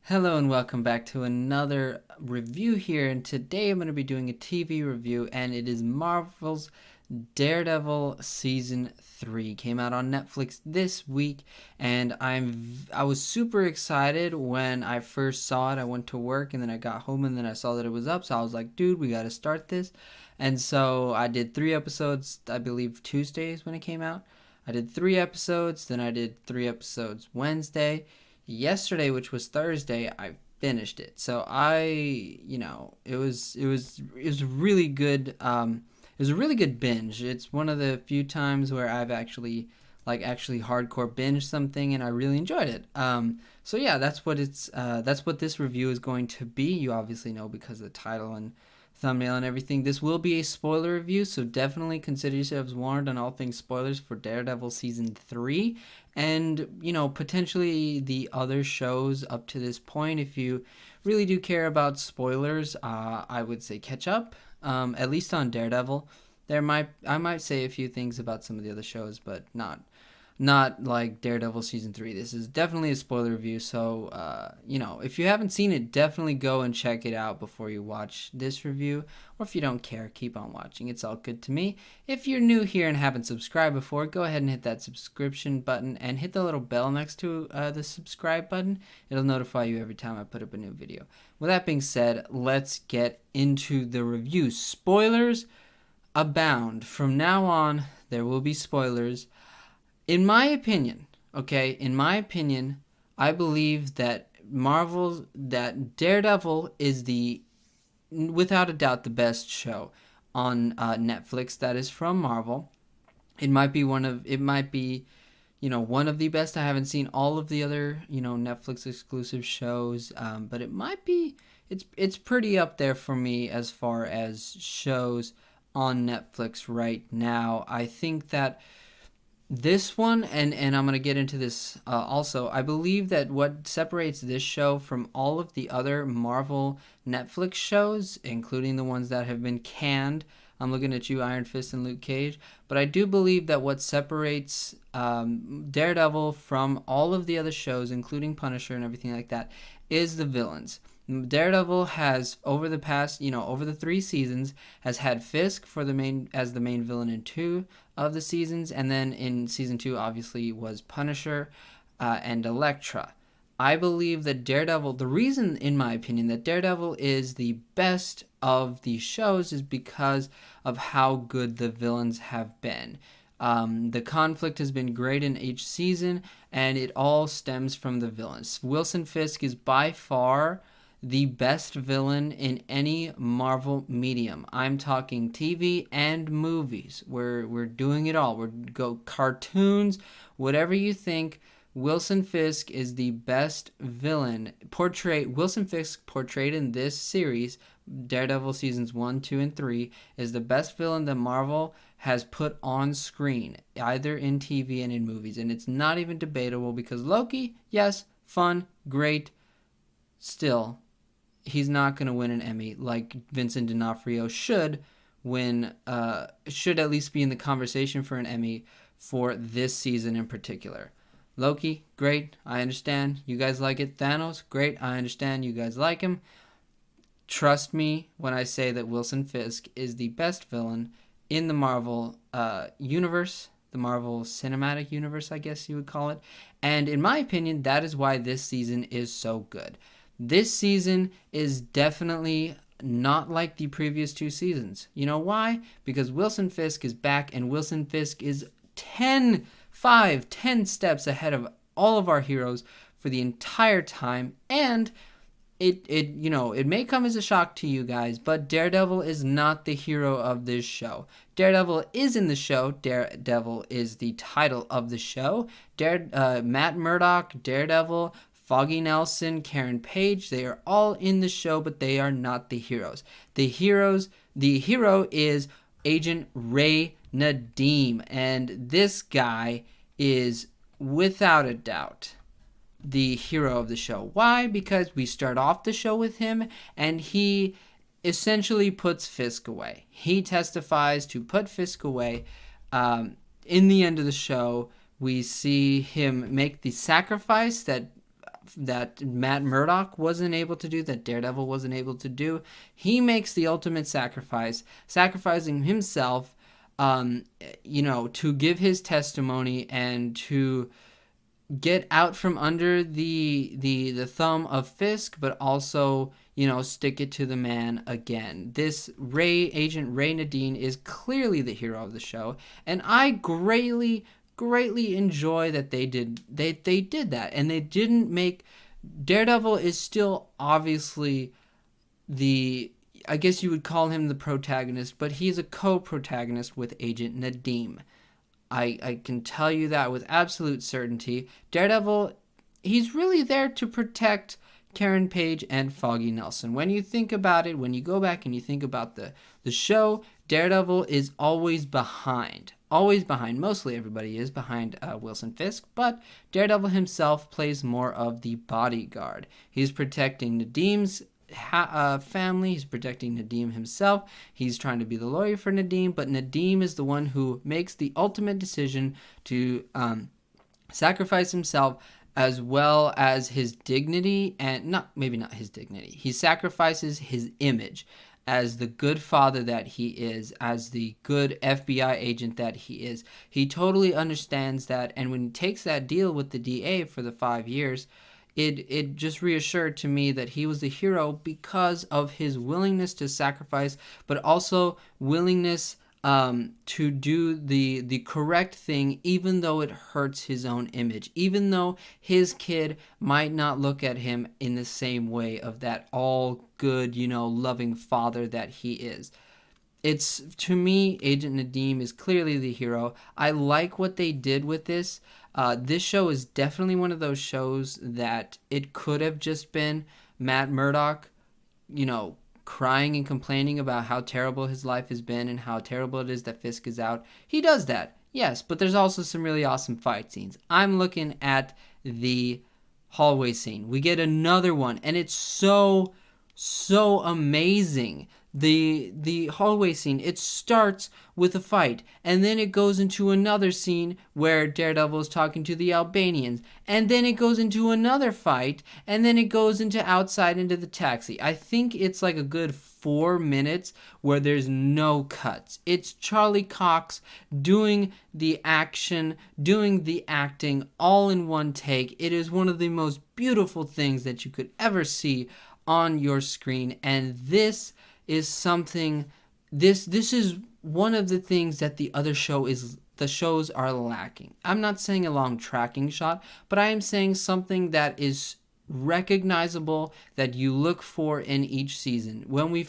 Hello and welcome back to another review here, and today I'm going to be doing a TV review, and it is Marvel's Daredevil Season 3. Came out on Netflix this week, and I was super excited when I first saw it. I went to work, and then I got home, and then I saw that it was up, so I was like, dude, we got to start this. And so I did 3 episodes, I believe Tuesdays when it came out. I did 3 episodes, then I did 3 episodes Wednesday. Yesterday, which was Thursday, I finished it. So it was really good. It was a really good binge. It's one of the few times where I've actually hardcore binged something, and I really enjoyed it. So yeah, that's what this review is going to be. You obviously know because of the title and thumbnail and everything. This will be a spoiler review, so definitely consider yourselves warned on all things spoilers for Daredevil Season 3 and, potentially the other shows up to this point. If you really do care about spoilers, I would say catch up, at least on Daredevil. I might say a few things about some of the other shows, but not like Daredevil Season 3. This is definitely a spoiler review, so, if you haven't seen it, definitely go and check it out before you watch this review, or if you don't care, keep on watching. It's all good to me. If you're new here and haven't subscribed before, go ahead and hit that subscription button, and hit the little bell next to the subscribe button. It'll notify you every time I put up a new video. With that being said, let's get into the review. Spoilers abound. From now on, there will be spoilers. In my opinion, I believe that Daredevil is without a doubt, the best show on Netflix that is from Marvel. It might be one of the best. I haven't seen all of the other, Netflix exclusive shows, but it's pretty up there for me as far as shows on Netflix right now. I think that this one, and I'm going to get into this also, I believe that what separates this show from all of the other Marvel Netflix shows, including the ones that have been canned, I'm looking at you, Iron Fist and Luke Cage, but I do believe that what separates Daredevil from all of the other shows, including Punisher and everything like that, is the villains. Daredevil has over the 3 seasons has had Fisk as the main villain in 2 of the seasons, and then in season 2 obviously was Punisher and Elektra. I believe that the reason in my opinion that Daredevil is the best of these shows is because of how good the villains have been. The conflict has been great in each season, and it all stems from the villains. Wilson Fisk is by far the best villain in any Marvel medium. I'm talking TV and movies. We're doing it all. We're go cartoons, whatever you think. Wilson Fisk is the best villain Wilson Fisk portrayed in this series, Daredevil seasons 1, 2, and 3, is the best villain that Marvel has put on screen, either in TV and in movies. And it's not even debatable because Loki, yes, fun, great, still, he's not going to win an Emmy like Vincent D'Onofrio should at least be in the conversation for an Emmy for this season in particular. Loki, great, I understand. You guys like it. Thanos, great, I understand. You guys like him. Trust me when I say that Wilson Fisk is the best villain in the Marvel universe, the Marvel Cinematic Universe, I guess you would call it. And in my opinion, that is why this season is so good. This season is definitely not like the previous 2 seasons. You know why? Because Wilson Fisk is back, and Wilson Fisk is 10 steps ahead of all of our heroes for the entire time. And it may come as a shock to you guys, but Daredevil is not the hero of this show. Daredevil is in the show. Daredevil is the title of the show. Matt Murdock, Daredevil, Foggy Nelson, Karen Page, they are all in the show, but they are not the heroes. The hero is Agent Ray Nadeem, and this guy is without a doubt the hero of the show. Why? Because we start off the show with him, and he essentially puts Fisk away. He testifies to put Fisk away. In the end of the show, we see him make the sacrifice that that Matt Murdock wasn't able to do, that Daredevil wasn't able to do. He makes the ultimate sacrifice, sacrificing himself, to give his testimony and to get out from under the thumb of Fisk, but also, stick it to the man again. This Agent Ray Nadine is clearly the hero of the show, and I greatly enjoy that they did that, and they didn't make Daredevil is still obviously I guess you would call him the protagonist, but he's a co-protagonist with Agent Nadim. I can tell you that with absolute certainty. Daredevil, he's really there to protect Karen Page and Foggy Nelson. When you think about it, when you go back and you think about the show, Daredevil is always behind. Always behind. Mostly everybody is behind Wilson Fisk, but Daredevil himself plays more of the bodyguard. He's protecting Nadim's family. He's protecting Nadim himself. He's trying to be the lawyer for Nadim, but Nadim is the one who makes the ultimate decision to sacrifice himself, as well as his dignity, and maybe not his dignity. He sacrifices his image as the good father that he is, as the good FBI agent that he is. He totally understands that, and when he takes that deal with the DA for the 5 years, it just reassured to me that he was the hero because of his willingness to sacrifice, but also willingness to do the correct thing, even though it hurts his own image, even though his kid might not look at him in the same way of that all good, loving father that he is. It's, to me, Agent Nadim is clearly the hero. I like what they did with this. This show is definitely one of those shows that it could have just been Matt Murdock, crying and complaining about how terrible his life has been and how terrible it is that Fisk is out. He does that, yes, but there's also some really awesome fight scenes. I'm looking at the hallway scene. We get another one, and it's so amazing. The hallway scene, it starts with a fight, and then it goes into another scene where Daredevil is talking to the Albanians, and then it goes into another fight, and then it goes into outside into the taxi. I think it's like a good 4 minutes where there's no cuts. It's Charlie Cox doing the action, doing the acting, all in one take. It is one of the most beautiful things that you could ever see on your screen, and this is something, this is one of the things that the shows are lacking. I'm not saying a long tracking shot, but I am saying something that is recognizable, that you look for in each season. When we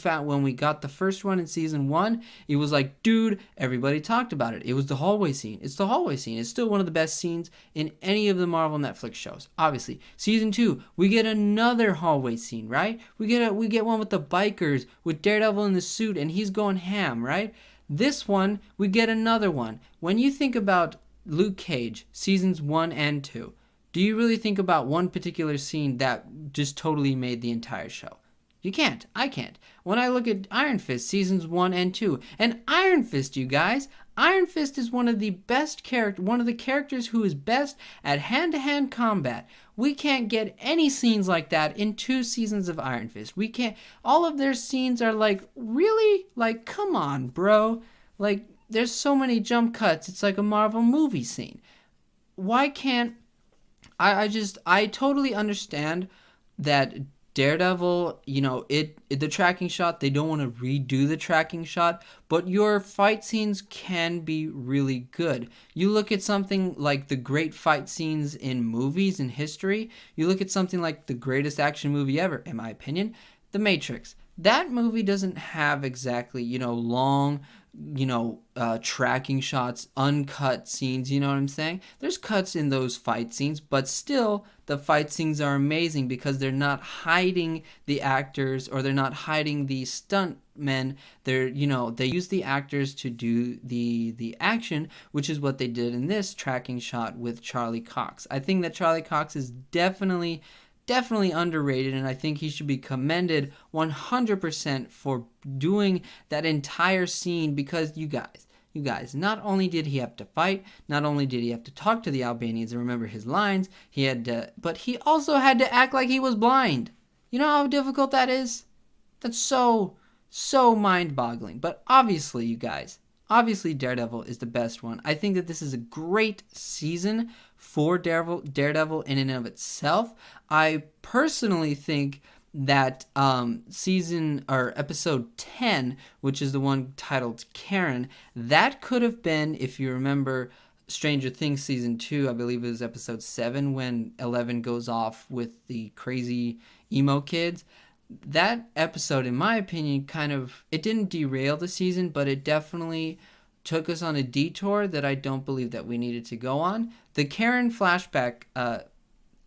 got the first one in season 1, it was like, dude, everybody talked about it. It was the hallway scene. It's the hallway scene. It's still one of the best scenes in any of the Marvel Netflix shows. Obviously, season 2, we get another hallway scene, right? We get one with the bikers, with Daredevil in the suit, and he's going ham, right? This one, we get another one. When you think about Luke Cage, seasons 1 and 2, do you really think about one particular scene that just totally made the entire show? You can't. I can't. When I look at Iron Fist seasons 1 and 2, and Iron Fist, you guys, Iron Fist is one of the characters who is best at hand-to-hand combat. We can't get any scenes like that in 2 seasons of Iron Fist. We can't. All of their scenes are like, really? Like, come on, bro. Like, there's so many jump cuts. It's like a Marvel movie scene. Why can't... I totally understand that Daredevil, the tracking shot, they don't want to redo the tracking shot, but your fight scenes can be really good. You look at something like the great fight scenes in movies in history, you look at something like the greatest action movie ever, in my opinion, The Matrix. That movie doesn't have exactly, long, tracking shots, uncut scenes, you know what I'm saying? There's cuts in those fight scenes, but still the fight scenes are amazing because they're not hiding the actors, or they're not hiding the stunt men. They use the actors to do the action, which is what they did in this tracking shot with Charlie Cox. I think that Charlie Cox is definitely underrated, and I think he should be commended 100% for doing that entire scene, because you You guys, not only did he have to fight, not only did he have to talk to the Albanians and remember his lines, but he also had to act like he was blind. You know how difficult that is? That's so mind-boggling. But obviously, you guys, obviously Daredevil is the best one. I think that this is a great season for Daredevil in and of itself. I personally think that episode 10, which is the one titled Karen, that could have been, if you remember Stranger Things season 2, I believe it was episode 7, when Eleven goes off with the crazy emo kids. That episode, in my opinion, it didn't derail the season, but it definitely took us on a detour that I don't believe that we needed to go on. The Karen flashback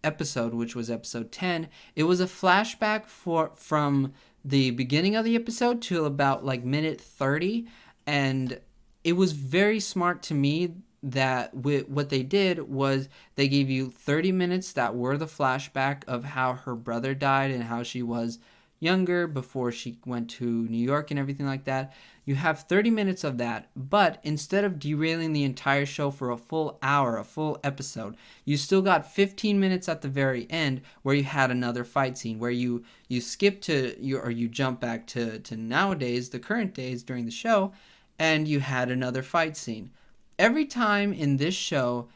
episode, which was episode 10, it was a flashback from the beginning of the episode to about like minute 30, and it was very smart to me that what they did was they gave you 30 minutes that were the flashback of how her brother died and how she was younger before she went to New York and everything like that. You have 30 minutes of that, but instead of derailing the entire show for a full hour, a full episode, you still got 15 minutes at the very end where you had another fight scene, where you skip or you jump back to nowadays, the current days during the show, and you had another fight scene. Every time in this show,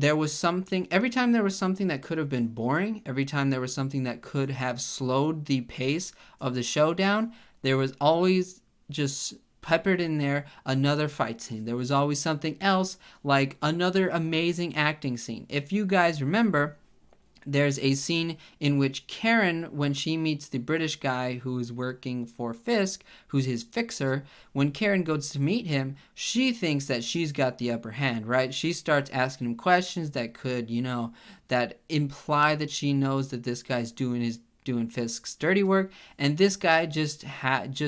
every time there was something that could have been boring, every time there was something that could have slowed the pace of the show down, there was always just peppered in there another fight scene. There was always something else, like another amazing acting scene. If you guys remember, there's a scene in which Karen, when she meets the British guy who's working for Fisk, who's his fixer, when Karen goes to meet him, she thinks that she's got the upper hand, right? She starts asking him questions that could, that imply that she knows that this guy's doing Fisk's dirty work, and this guy just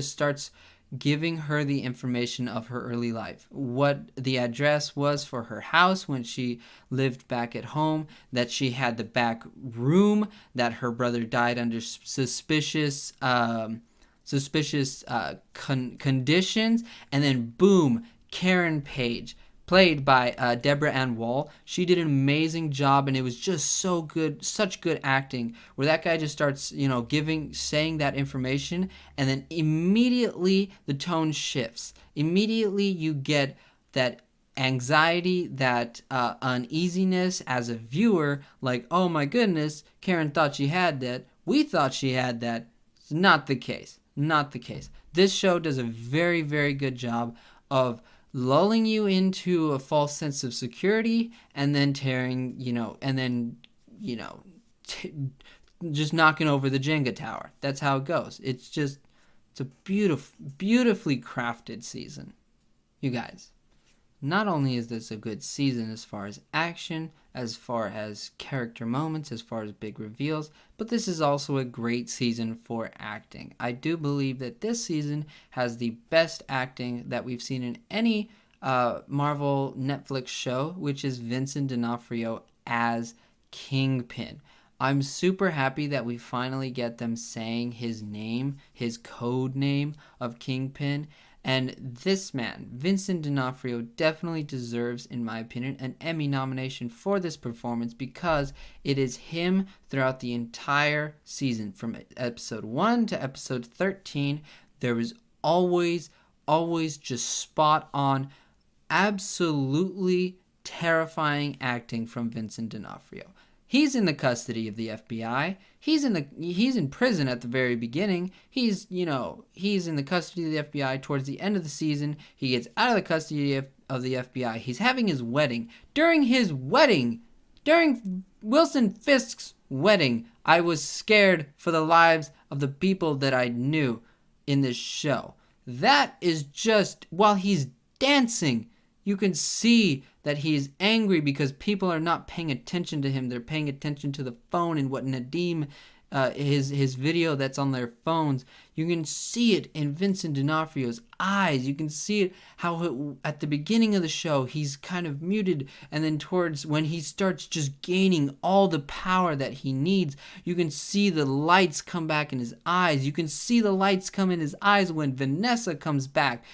starts giving her the information of her early life, what the address was for her house when she lived back at home, that she had the back room, that her brother died under suspicious conditions, and then boom, Karen Page, played by Deborah Ann Wall. She did an amazing job, and it was just so good, such good acting, where that guy just starts, saying that information, and then immediately the tone shifts. Immediately you get that anxiety, that uneasiness as a viewer, like, oh my goodness, Karen thought she had that. We thought she had that. It's not the case. Not the case. This show does a very, very good job of lulling you into a false sense of security, and then just knocking over the Jenga tower. That's how it goes. It's a beautifully crafted season. You guys, not only is this a good season as far as action, as far as character moments, as far as big reveals, but this is also a great season for acting. I do believe that this season has the best acting that we've seen in any Marvel Netflix show, which is Vincent D'Onofrio as Kingpin. I'm super happy that we finally get them saying his name, his code name of Kingpin. And this man, Vincent D'Onofrio, definitely deserves, in my opinion, an Emmy nomination for this performance, because it is him throughout the entire season. From episode 1 to episode 13, there was always just spot on, absolutely terrifying acting from Vincent D'Onofrio. He's in the custody of the FBI. He's in prison at the very beginning. He's in the custody of the FBI towards the end of the season. He gets out of the custody of the FBI. He's having his wedding. During Wilson Fisk's wedding, I was scared for the lives of the people that I knew in this show. That is just, while he's dancing, you can see that he is angry because people are not paying attention to him. They're paying attention to the phone and what Nadim his video that's on their phones, you can see it in Vincent D'Onofrio's eyes. You can see it at the beginning of the show he's kind of muted, and then towards when he starts just gaining all the power that he needs, you can see the lights come back in his eyes. You can see the lights come in his eyes when Vanessa comes back.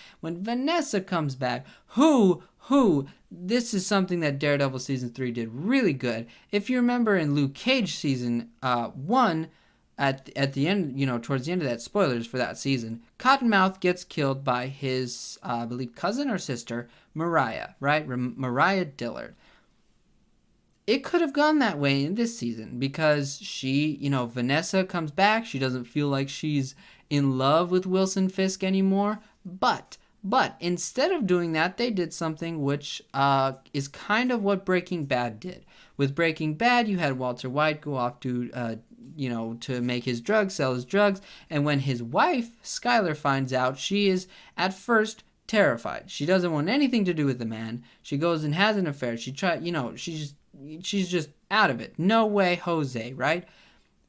This is something that Daredevil season 3 did really good. If you remember in Luke Cage season 1, at the end, towards the end of that, spoilers for that season, Cottonmouth gets killed by his, I believe, cousin or sister, Mariah, right? Mariah Dillard. It could have gone that way in this season because Vanessa comes back. She doesn't feel like she's in love with Wilson Fisk anymore. But instead of doing that, they did something which is kind of what Breaking Bad did. With Breaking Bad, you had Walter White go off to make his drugs, sell his drugs. And when his wife, Skyler, finds out, she is at first terrified. She doesn't want anything to do with the man. She goes and has an affair. She's just out of it. No way, Jose, right?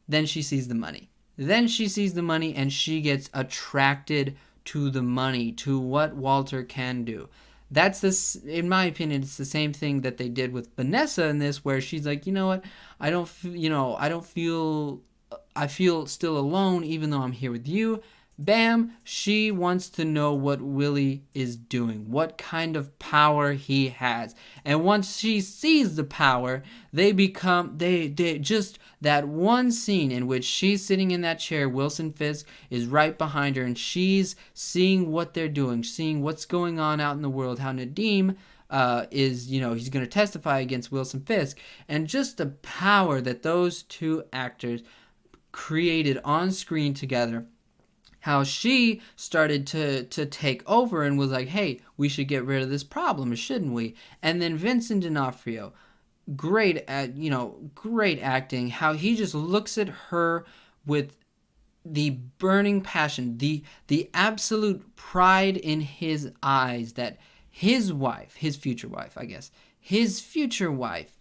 Then she sees the money. And she gets attracted to the money, to what Walter can do. That's this, in my opinion, it's the same thing that they did with Vanessa in this, where she's like, you know what, I feel still alone even though I'm here with you. Bam, she wants to know what Willie is doing, what kind of power he has. And once she sees the power, they just, that one scene in which she's sitting in that chair, Wilson Fisk is right behind her, and she's seeing what they're doing, seeing what's going on out in the world, how Nadeem he's going to testify against Wilson Fisk, and just the power that those two actors created on screen together. How she started to take over and was like, hey, we should get rid of this problem, shouldn't we? And then Vincent D'Onofrio, great acting, how he just looks at her with the burning passion, the absolute pride in his eyes that his future wife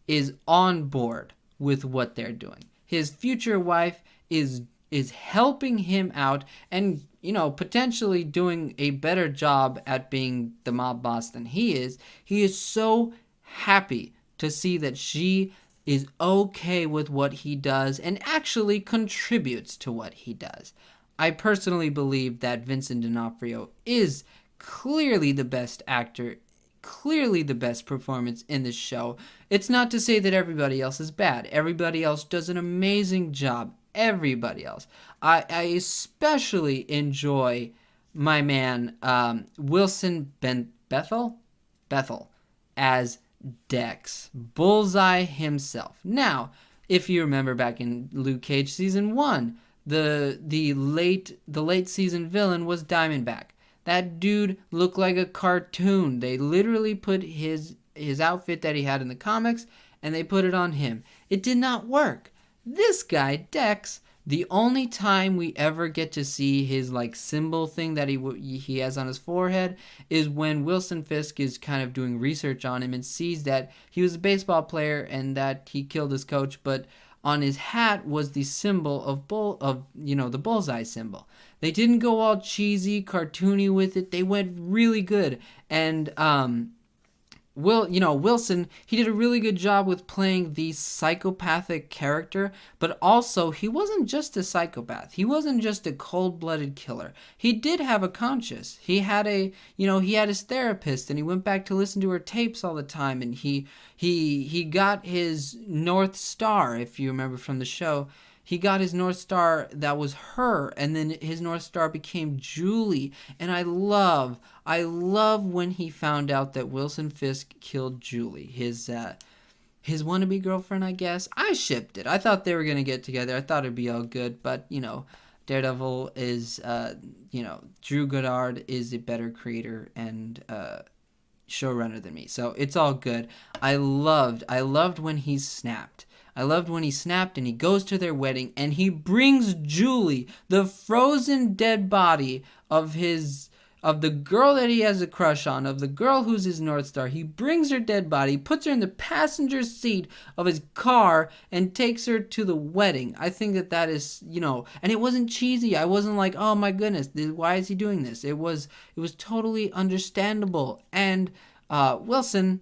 is on board with what they're doing. His future wife is helping him out and, potentially doing a better job at being the mob boss than he is. He is so happy to see that she is okay with what he does and actually contributes to what he does. I personally believe that Vincent D'Onofrio is clearly the best actor, clearly the best performance in this show. It's not to say that everybody else is bad. Everybody else does an amazing job. Everybody else. I especially enjoy my man Wilson Bethel as Dex, Bullseye himself. Now, if you remember back in Luke Cage season 1, the late season villain was Diamondback. That dude looked like a cartoon. They literally put his outfit that he had in the comics and they put it on him. It did not work. This guy, Dex, the only time we ever get to see his symbol thing that he has on his forehead is when Wilson Fisk is kind of doing research on him and sees that he was a baseball player and that he killed his coach, but on his hat was the symbol of the bullseye symbol. They didn't go all cheesy, cartoony with it. They went really good. And Wilson, he did a really good job with playing the psychopathic character, but also he wasn't just a psychopath. He wasn't just a cold-blooded killer. He did have a conscience. He had his therapist, and he went back to listen to her tapes all the time, and he got his North Star, if you remember from the show. He got his North Star that was her, and then his North Star became Julie. And I love when he found out that Wilson Fisk killed Julie, his wannabe girlfriend, I guess. I shipped it. I thought they were going to get together. I thought it'd be all good, but, Daredevil is, Drew Goddard is a better creator and showrunner than me. So it's all good. I loved when he snapped. I loved when he snapped and he goes to their wedding and he brings Julie, the frozen dead body of his of the girl that he has a crush on, of the girl who's his North Star. He brings her dead body, puts her in the passenger seat of his car, and takes her to the wedding. I think that is, and it wasn't cheesy. I wasn't like, oh my goodness, why is he doing this? It was totally understandable. And Wilson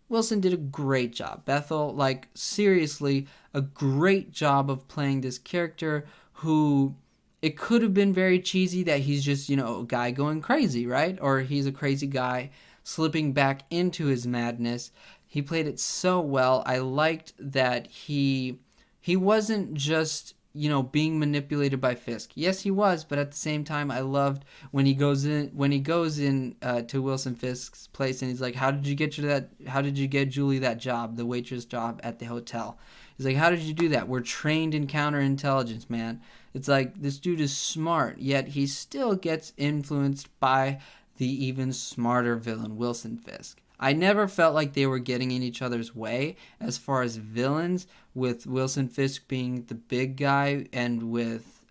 did a great job. Bethel, like, seriously, a great job of playing this character who, it could have been very cheesy that he's just, a guy going crazy, right? Or he's a crazy guy slipping back into his madness. He played it so well. I liked that he wasn't just, being manipulated by Fisk. Yes, he was, but at the same time, I loved when he goes in to Wilson Fisk's place, and he's like, how did you get Julie that job, the waitress job at the hotel? He's like, how did you do that? We're trained in counterintelligence, man. It's like, this dude is smart, yet he still gets influenced by the even smarter villain, Wilson Fisk. I never felt like they were getting in each other's way as far as villains, with Wilson Fisk being the big guy and with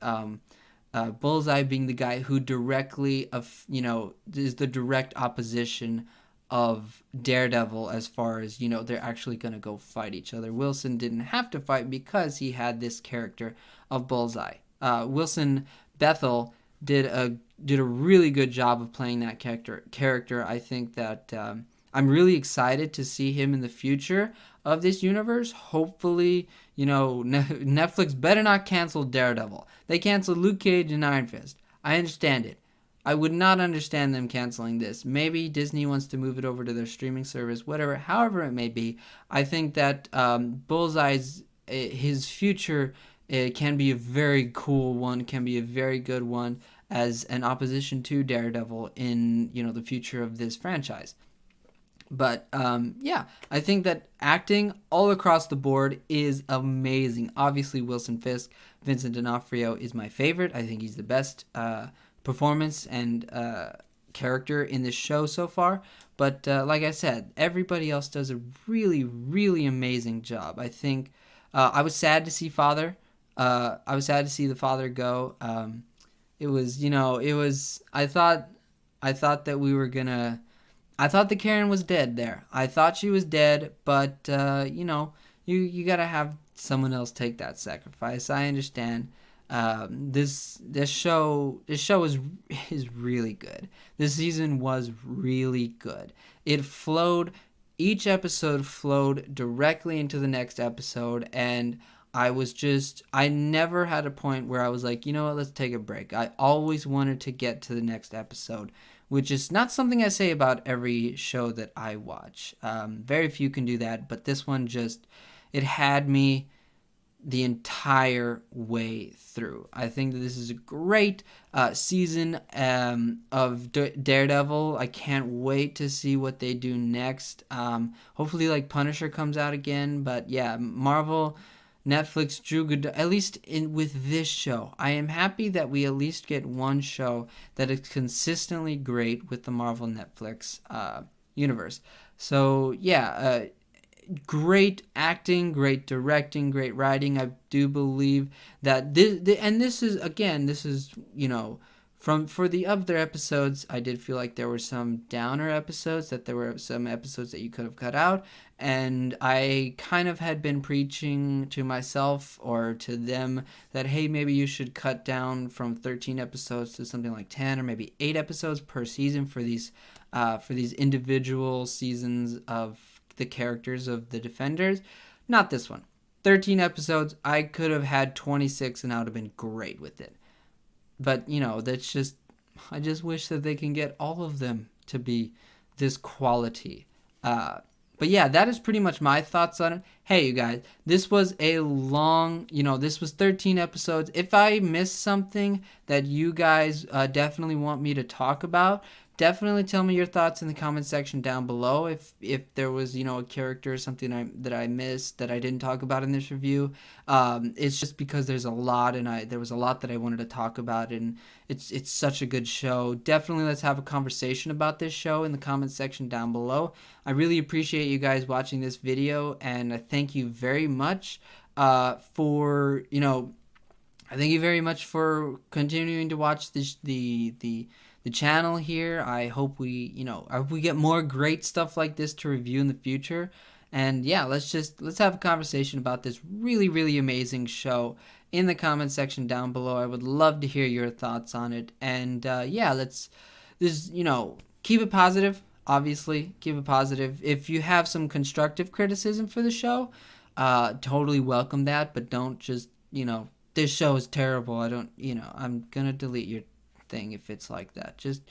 Bullseye being the guy who directly, is the direct opposition of Daredevil as far as, they're actually going to go fight each other. Wilson didn't have to fight because he had this character of Bullseye. Bethel did a really good job of playing that character. I think that I'm really excited to see him in the future of this universe. Hopefully, Netflix better not cancel Daredevil. They canceled Luke Cage and Iron Fist. I understand it. I would not understand them canceling this. Maybe Disney wants to move it over to their streaming service, whatever, however it may be. I think that Bullseye's, his future, it can be a very cool one, can be a very good one as an opposition to Daredevil in, the future of this franchise. But, I think that acting all across the board is amazing. Obviously, Wilson Fisk, Vincent D'Onofrio is my favorite. I think he's the best performance and character in this show so far. But like I said, everybody else does a really, really amazing job. I think I was sad to see the father go. It was, I thought that we were gonna, I thought that Karen was dead there. I thought she was dead, but you gotta have someone else take that sacrifice. I understand. This show is really good. This season was really good. Each episode flowed directly into the next episode, and I never had a point where I was like, you know what, let's take a break. I always wanted to get to the next episode, which is not something I say about every show that I watch. Very few can do that, but this one it had me the entire way through. I think that this is a great season of Daredevil. I can't wait to see what they do next. Hopefully, like, Punisher comes out again, but yeah, Marvel, Netflix drew good, at least with this show. I am happy that we at least get one show that is consistently great with the Marvel Netflix universe. So yeah, great acting, great directing, great writing. I do believe that this is for the other episodes, I did feel like there were some downer episodes, that there were some episodes that you could have cut out, and I kind of had been preaching to myself or to them that, hey, maybe you should cut down from 13 episodes to something like 10 or maybe 8 episodes per season for these individual seasons of the characters of the Defenders. Not this one. 13 episodes. I could have had 26 and I would have been great with it. But, I just wish that they can get all of them to be this quality. But yeah, that is pretty much my thoughts on it. Hey, you guys, this was a long, this was 13 episodes. If I missed something that you guys definitely want me to talk about, definitely tell me your thoughts in the comment section down below. If there was, a character or something that I missed that I didn't talk about in this review, it's just because there's a lot, and there was a lot that I wanted to talk about, and it's such a good show. Definitely let's have a conversation about this show in the comment section down below. I really appreciate you guys watching this video, and I thank you very much I thank you very much for continuing to watch the the channel here. I hope we get more great stuff like this to review in the future. And yeah, let's have a conversation about this really, really amazing show in the comment section down below. I would love to hear your thoughts on it. And yeah, keep it positive. Obviously, keep it positive. If you have some constructive criticism for the show, totally welcome that. But don't just, this show is terrible. I'm gonna delete your thing if it's like that. Just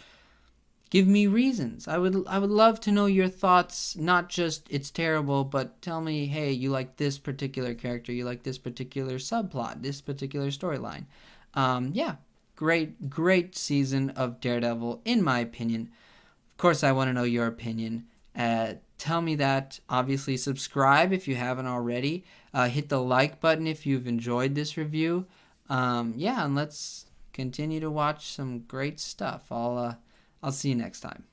give me reasons. I would love to know your thoughts, not just it's terrible, but tell me, hey, you like this particular character, you like this particular subplot, this particular storyline. Yeah, great season of Daredevil, in my opinion. Of course, I want to know your opinion. Tell me that. Obviously, subscribe if you haven't already. Hit the like button if you've enjoyed this review. Yeah, and let's continue to watch some great stuff. I'll see you next time.